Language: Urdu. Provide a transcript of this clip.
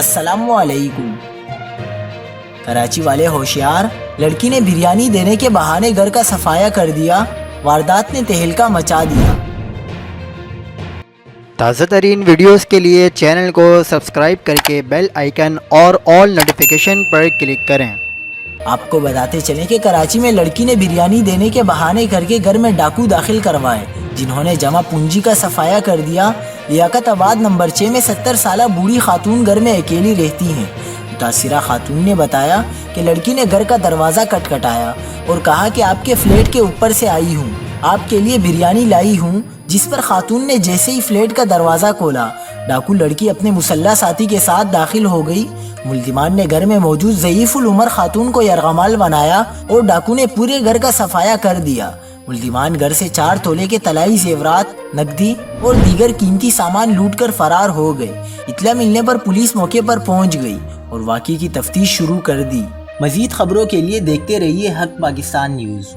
السلام علیکم۔ کراچی والے ہوشیار، لڑکی نے بریانی دینے کے بہانے گھر کا صفایا کر دیا، واردات نے تہلکہ مچا دیا۔ تازہ ترین ویڈیوز کے لیے چینل کو سبسکرائب کر کے بیل آئیکن اور آل نوٹیفیکیشن پر کلک کریں۔ آپ کو بتاتے چلیں کہ کراچی میں لڑکی نے بریانی دینے کے بہانے کر کے گھر میں ڈاکو داخل کروائے، جنہوں نے جمع پونجی کا صفایا کر دیا۔ لیاقت آباد نمبر 6 میں 70 سالہ بوڑھی خاتون گھر میں اکیلی رہتی ہیں۔ متاثرہ خاتون نے بتایا کہ لڑکی نے گھر کا دروازہ کٹکھٹایا اور کہا کہ آپ کے فلیٹ کے اوپر سے آئی ہوں، آپ کے لیے بریانی لائی ہوں، جس پر خاتون نے جیسے ہی فلیٹ کا دروازہ کھولا، ڈاکو لڑکی اپنے مسلح ساتھی کے ساتھ داخل ہو گئی۔ ملزمان نے گھر میں موجود ضعیف العمر خاتون کو یرغمال بنایا اور ڈاکو نے پورے گھر کا صفایا کر دیا۔ ملزمان گھر سے 4 تولے کے طلائی زیورات، نقدی اور دیگر قیمتی سامان لوٹ کر فرار ہو گئے۔ اطلاع ملنے پر پولیس موقع پر پہنچ گئی اور واقعے کی تفتیش شروع کر دی۔ مزید خبروں کے لیے دیکھتے رہیے حق پاکستان نیوز۔